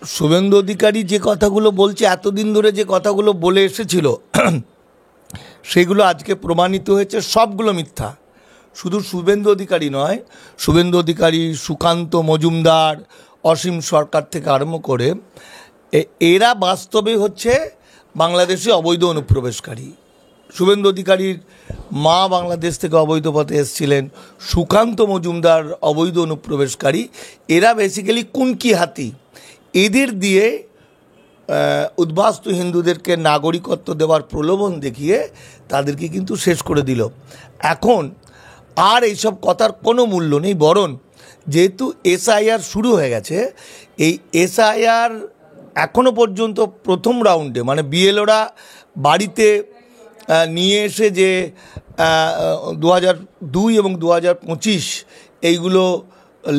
শুভেন্দু অধিকারী যে কথাগুলো বলছে, এতদিন ধরে যে কথাগুলো বলে এসেছিল সেগুলো আজকে প্রমাণিত হয়েছে সবগুলো মিথ্যা। শুধু শুভেন্দু অধিকারী নয়, শুভেন্দু অধিকারী, সুকান্ত মজুমদার, অসীম সরকার থেকে আরম্ভ করে এরা বাস্তবে হচ্ছে বাংলাদেশে অবৈধ অনুপ্রবেশকারী। শুভেন্দু অধিকারীর মা বাংলাদেশ থেকে অবৈধ পথে এসেছিলেন, সুকান্ত মজুমদার অবৈধ অনুপ্রবেশকারী। এরা বেসিক্যালি কুনকি হাতি। এদের দিয়ে উদ্বাস্তু হিন্দুদেরকে নাগরিকত্ব দেওয়ার প্রলোভন দেখিয়ে তাদেরকে কিন্তু শেষ করে দিল। এখন আর এইসব কথার কোনো মূল্য নেই, বরং যেহেতু এসআইআর শুরু হয়ে গেছে, এই এসআইআর এখনও পর্যন্ত প্রথম রাউন্ডে মানে বিএলওরা বাড়িতে নিয়ে এসে যে 2002 এবং 2025 এইগুলো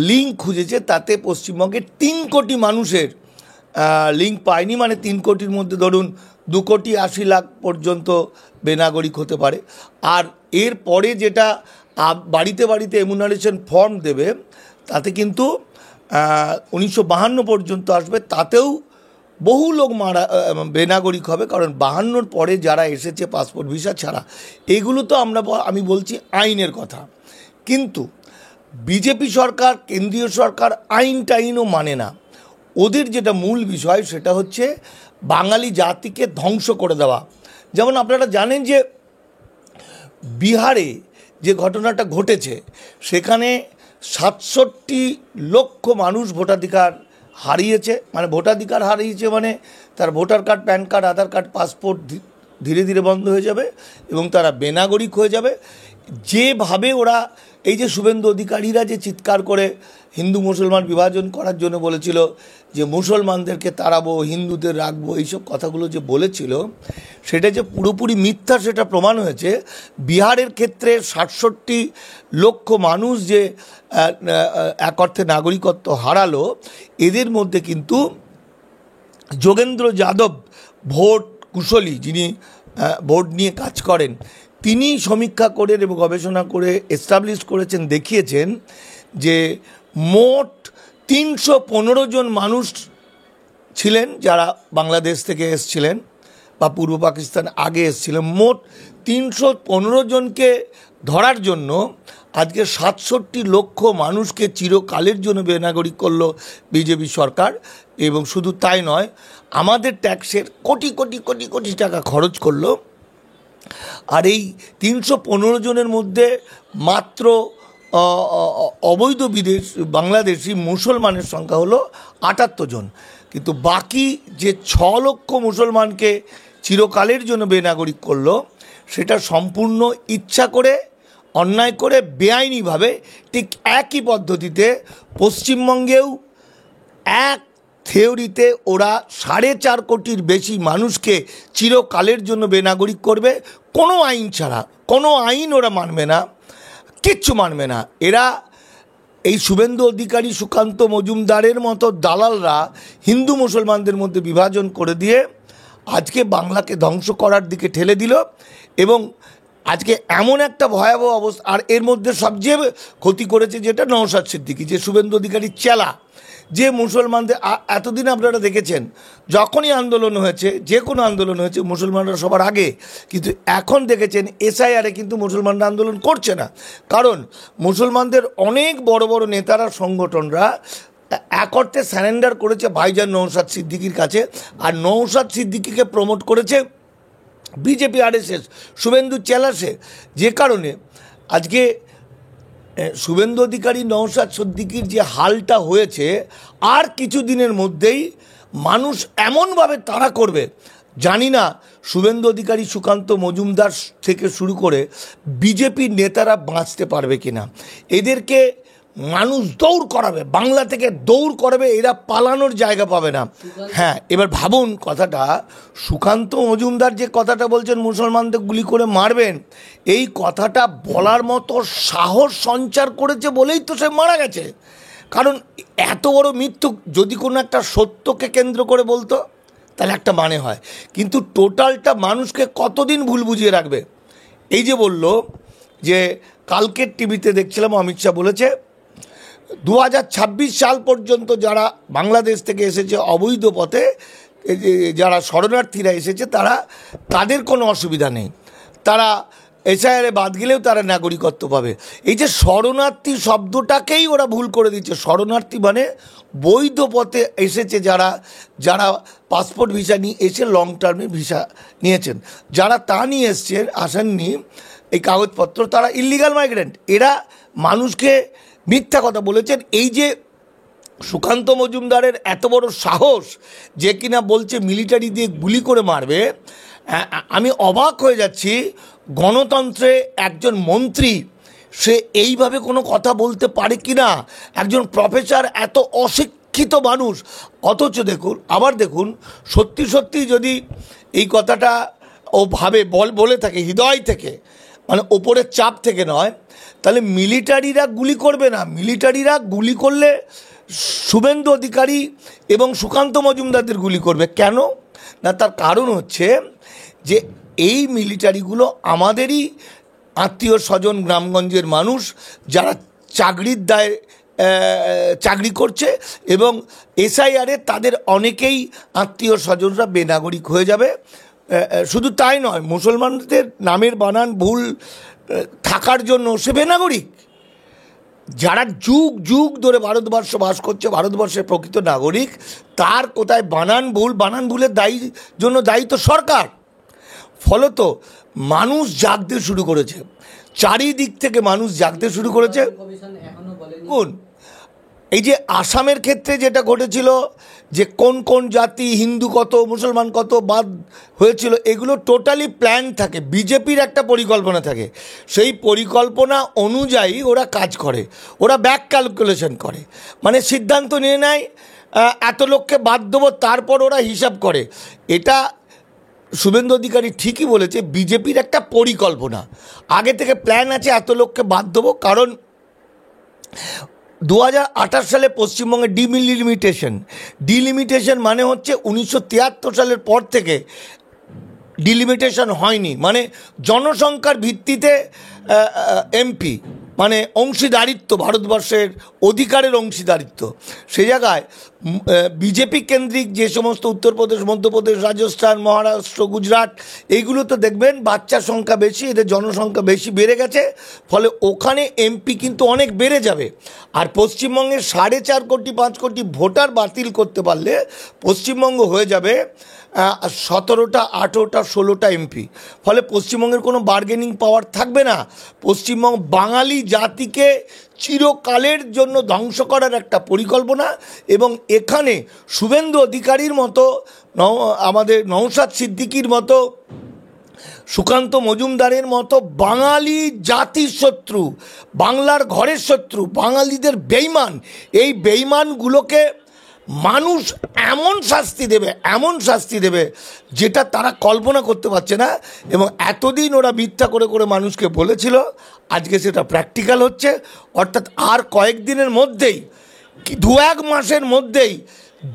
লিঙ্ক খুঁজেছে, তাতে পশ্চিমবঙ্গের 3 কোটি মানুষের লিঙ্ক পায়নি। মানে 3 কোটির মধ্যে ধরুন 2,80,00,000 পর্যন্ত বেনাগরিক হতে পারে। আর এর পরে যেটা বাড়িতে বাড়িতে এমুনারেশন ফর্ম দেবে, তাতে কিন্তু 1952 পর্যন্ত আসবে, তাতেও বহু লোক বেনাগরিক হবে। কারণ 52 পরে যারা এসেছে পাসপোর্ট ভিসা ছাড়া, এগুলো তো আমি বলছি আইনের কথা। কিন্তু বিজেপি সরকার, কেন্দ্রীয় সরকার আইনও মানে না। ওদের যেটা মূল বিষয় সেটা হচ্ছে বাঙালি জাতিকে ধ্বংস করে দেওয়া। যেমন আপনারা জানেন যে বিহারে যে ঘটনাটা ঘটেছে, সেখানে 67 লক্ষ মানুষ ভোটাধিকার হারিয়েছে। মানে ভোটাধিকার হারিয়েছে মানে তার ভোটার কার্ড, প্যান কার্ড, আধার কার্ড, পাসপোর্ট ধীরে ধীরে বন্ধ হয়ে যাবে এবং তারা বেনাগরিক হয়ে যাবে। যেভাবে ওরা এই যে শুভেন্দু অধিকারীরা যে চিৎকার করে হিন্দু মুসলমান বিভাজন করার জন্য বলেছিল যে মুসলমানদেরকে তাড়াবো, হিন্দুদের রাখবো, এইসব কথাগুলো যে বলেছিল, সেটা যে পুরোপুরি মিথ্যা সেটা প্রমাণ হয়েছে। বিহারের ক্ষেত্রে 67 লক্ষ মানুষ যে এক অর্থে নাগরিকত্ব হারালো, এদের মধ্যে কিন্তু যোগেন্দ্র যাদব, ভোট কুশলী, যিনি ভোট নিয়ে কাজ করেন, তিনি সমীক্ষা করেন এবং গবেষণা করে এস্টাবলিশ করেছেন, দেখিয়েছেন যে মোট 315 জন মানুষ ছিলেন যারা বাংলাদেশ থেকে এসছিলেন বা পূর্ব পাকিস্তান আগে এসছিলেন। মোট 315 জনকে ধরার জন্য আজকে 67 লক্ষ মানুষকে চিরকালের জন্য বেনাগরিক করলো বিজেপি সরকার। এবং শুধু তাই নয়, আমাদের ট্যাক্সের কোটি কোটি কোটি কোটি টাকা খরচ করলো। আর এই 315 জনের মধ্যে মাত্র অবৈধ বাংলাদেশি মুসলমানের সংখ্যা হলো 78 জন। কিন্তু বাকি যে 6 লক্ষ মুসলমানকে চিরকালের জন্য বেনাগরিক করলো, সেটা সম্পূর্ণ ইচ্ছা করে, অন্যায় করে, বেআইনিভাবে। ঠিক একই পদ্ধতিতে পশ্চিমবঙ্গেও এক থিওরিতে ওরা 4.5 কোটির বেশি মানুষকে চিরকালের জন্য বেনাগরিক করবে, কোনো আইন ছাড়া। কোনো আইন ওরা মানবে না, কিচ্ছু মানবে না। এরা এই শুভেন্দু অধিকারী, সুকান্ত মজুমদারের মতো দালালরা হিন্দু মুসলমানদের মধ্যে বিভাজন করে দিয়ে আজকে বাংলাকে ধ্বংস করার দিকে ঠেলে দিল। এবং আজকে এমন একটা ভয়াবহ অবস্থা, আর এর মধ্যে সবচেয়ে ক্ষতি করেছে যেটা নওশাদ সিদ্দিকী, যে শুভেন্দু অধিকারীর চেলা, যে মুসলমানদের এতদিন আপনারা দেখেছেন যখনই আন্দোলন হয়েছে, যে কোনো আন্দোলন হয়েছে, মুসলমানরা সবার আগে। কিন্তু এখন দেখেছেন এসআইআরে কিন্তু মুসলমানরা আন্দোলন করছে না, কারণ মুসলমানদের অনেক বড় বড় নেতারা, সংগঠনরা এক অর্থে স্যারেন্ডার করেছে ভাইজান নওশাদ সিদ্দিকীর কাছে। আর নওশাদ সিদ্দিকীকে প্রমোট করেছে বিজেপি, আরএসএস, শুভেন্দু চেলাসে। যে কারণে আজকে শুভেন্দু অধিকারী, নওশাদ সিদ্দিকীর যে হালটা হয়েছে, আর কিছু দিনের মধ্যেই মানুষ এমনভাবে তাড়া করবে, জানি না শুভেন্দু অধিকারী, সুকান্ত মজুমদার থেকে শুরু করে বিজেপির নেতারা বাঁচতে পারবে কিনা। এদেরকে মানুষ দৌড় করাবে, বাংলা থেকে দৌড় করাবে, এরা পালানোর জায়গা পাবে না। হ্যাঁ, এবার ভাবুন কথাটা, সুকান্ত মজুমদার যে কথাটা বলছেন মুসলমানদের গুলি করে মারবেন, এই কথাটা বলার মতো সাহস সঞ্চার করেছে বলেই তো সে মারা গেছে। কারণ এত বড় মিথ্যু যদি কোনো একটা সত্যকে কেন্দ্র করে বলতো, তাহলে একটা মানে হয়। কিন্তু টোটালটা মানুষকে কতদিন ভুল বুঝিয়ে রাখবে। এই যে বলল যে কালকের টিভিতে দেখছিলাম অমিত শাহ বলেছে 2026 সাল পর্যন্ত যারা বাংলাদেশ থেকে এসেছে অবৈধ পথে, যারা শরণার্থীরা এসেছে, তাদের কোনো অসুবিধা নেই, তারা এসআইআরে বাদ গেলেও তারা নাগরিকত্ব পাবে। এই যে শরণার্থী শব্দটাকেই ওরা ভুল করে দিচ্ছে। শরণার্থী মানে বৈধ পথে এসেছে যারা পাসপোর্ট ভিসা নিয়ে এসে লং টার্মে ভিসা নিয়েছেন। যারা তা নিয়ে আসেননি এই কাগজপত্র, তারা ইল্লিগাল মাইগ্রেন্ট। এরা মানুষকে মিথ্যা কথা বলেছেন। এই যে সুকান্ত মজুমদারের এত বড় সাহস যে কিনা বলছে মিলিটারি দিয়ে গুলি করে মারবে, আমি অবাক হয়ে যাচ্ছি। গণতন্ত্রে একজন মন্ত্রী সে এইভাবে কোনো কথা বলতে পারে কি না? একজন প্রফেসর, এত অশিক্ষিত মানুষ, অথচ দেখুন সত্যি সত্যি যদি এই কথাটা ও ভাবে বলে থাকে হৃদয় থেকে, মানে ওপরের চাপ থেকে নয়, তাহলে মিলিটারিরা গুলি করবে না। মিলিটারিরা গুলি করলে শুভেন্দু অধিকারী এবং সুকান্ত মজুমদারদের গুলি করবে কেন? না, তার কারণ হচ্ছে যে এই মিলিটারিগুলো আমাদেরই আত্মীয় স্বজন, গ্রামগঞ্জের মানুষ, যারা চাকরির দায়ে চাকরি করছে, এবং এসআইআরে তাদের অনেকেই আত্মীয় স্বজনরা বেনাগরিক হয়ে যাবে। শুধু তাই নয়, মুসলমানদের নামের বানান ভুল থাকার জন্য সে বেনাগরিক। যারা যুগ যুগ ধরে ভারতবর্ষ বাস করছে, ভারতবর্ষের প্রকৃত নাগরিক, তার কোথায় বানান ভুলের জন্য দায়ী তো সরকার। ফলত মানুষ জাগতে শুরু করেছে, চারিদিক থেকে মানুষ জাগতে শুরু করেছে। কোন এই যে আসামের ক্ষেত্রে যেটা ঘটেছিল, যে কোন কোন জাতি, হিন্দু কত, মুসলমান কত বাদ হয়েছিল, এগুলো টোটালি প্ল্যান থাকে। বিজেপির একটা পরিকল্পনা থাকে, সেই পরিকল্পনা অনুযায়ী ওরা কাজ করে, ওরা ব্যাক ক্যালকুলেশন করে, মানে সিদ্ধান্ত নিয়ে নেয় এত লোককে বাদ দেবো, তারপর ওরা হিসাব করে। এটা শুভেন্দু অধিকারী ঠিকই বলেছে, বিজেপির একটা পরিকল্পনা, আগে থেকে প্ল্যান আছে এত লোককে বাদ দেবো। কারণ 2028 সালে পশ্চিমবঙ্গে ডিলিমিটেশন মানে হচ্ছে 1973 সালের পর থেকে ডিলিমিটেশন হয়নি, মানে জনসংখ্যার ভিত্তিতে এমপি, মানে অংশীদারিত্ব, ভারতবর্ষের অধিকারের অংশীদারিত্ব। সে জায়গায় বিজেপি কেন্দ্রিক যে সমস্ত উত্তরপ্রদেশ, মধ্যপ্রদেশ, রাজস্থান, মহারাষ্ট্র, গুজরাট, এইগুলো তো দেখবেন বাচ্চার সংখ্যা বেশি, এদের জনসংখ্যা বেশি বেড়ে গেছে, ফলে ওখানে এমপি কিন্তু অনেক বেড়ে যাবে। আর পশ্চিমবঙ্গের 4.5 কোটি 5 কোটি ভোটার বাতিল করতে পারলে পশ্চিমবঙ্গ হয়ে যাবে 17টা, 18টা, 16টা এমপি। ফলে পশ্চিমবঙ্গের কোনো বার্গেনিং পাওয়ার থাকবে না। পশ্চিমবঙ্গ বাঙালি জাতিকে চিরকালের জন্য ধ্বংস করার একটা পরিকল্পনা, এবং এখানে শুভেন্দু অধিকারীর মতো, আমাদের নওশাদ সিদ্দিকীর মতো, সুকান্ত মজুমদারের মতো বাঙালি জাতির শত্রু, বাংলার ঘরের শত্রু, বাঙালিদের বেইমান, এই বেইমানগুলোকে মানুষ এমন শাস্তি দেবে যেটা তারা কল্পনা করতে পারছে না। এবং এতদিন ওরা মিথ্যা করে করে মানুষকে বলেছিল, আজকে সেটা প্র্যাকটিক্যাল হচ্ছে। অর্থাৎ আর কয়েকদিনের মধ্যেই, 2-1 মাসের মধ্যেই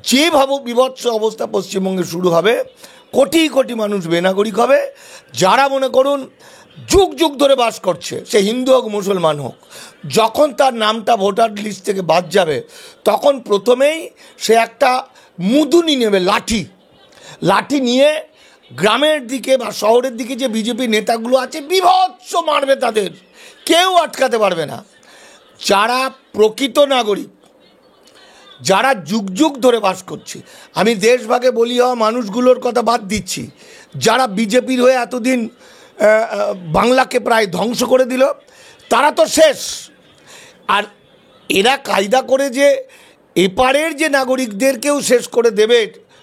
যেভাবে বিভৎস অবস্থা পশ্চিমবঙ্গে শুরু হবে, কোটি কোটি মানুষ বেনাগরিক হবে। যারা মনে করুন যুগ যুগ ধরে বাস করছে, সে হিন্দু হোক মুসলমান হোক, যখন তার নামটা ভোটার লিস্ট থেকে বাদ যাবে, তখন প্রথমেই সে একটা মুদুনি নেবে, লাঠি নিয়ে গ্রামের দিকে বা শহরের দিকে যে বিজেপি নেতাগুলো আছে, বিভৎস মারবে, তাদের কেউ আটকাতে পারবে না। যারা প্রকৃত নাগরিক, যারা যুগ যুগ ধরে বাস করছে, আমি দেশভাগে বলি হওয়া মানুষগুলোর কথা বাদ দিচ্ছি, যারা বিজেপির হয়ে এতদিন বাংলাকে প্রায় ধ্বংস করে দিল, তারা তো শেষ। আর এরা কায়দা করে যে এপারের যে নাগরিকদেরকেও শেষ করে দেবে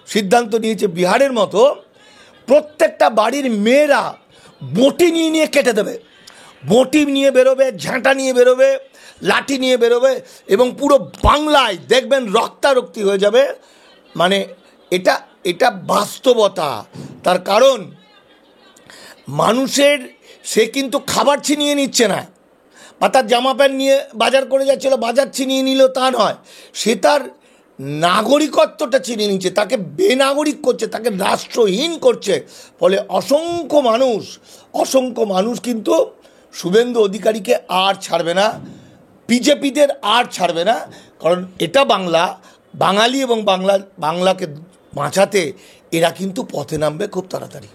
সিদ্ধান্ত নিয়েছে বিহারের মতো। প্রত্যেকটা বাড়ির মেয়েরা বঁটি নিয়ে কেটে দেবে, বঁটি নিয়ে বেরোবে, ঝাঁটা নিয়ে বেরোবে, লাঠি নিয়ে বেরোবে, এবং পুরো বাংলায় দেখবেন রক্তারক্তি হয়ে যাবে। মানে এটা বাস্তবতা। তার কারণ মানুষের, সে কিন্তু খাবার ছিনিয়ে নিচ্ছে না, বা তার জামা প্যান্ট নিয়ে বাজার করে যাচ্ছিল, বাজার ছিনিয়ে নিল তা নয়, সে তার নাগরিকত্বটা ছিনিয়ে নিচ্ছে, তাকে বেনাগরিক করছে, তাকে রাষ্ট্রহীন করছে। ফলে অসংখ্য মানুষ কিন্তু শুভেন্দু অধিকারীকে আর ছাড়বে না। বিজেপিদের আর ছাড়বে না, কারণ এটা বাংলা, বাঙালি এবং বাংলাকে বাঁচাতে এরা কিন্তু পথে নামবে খুব তাড়াতাড়ি।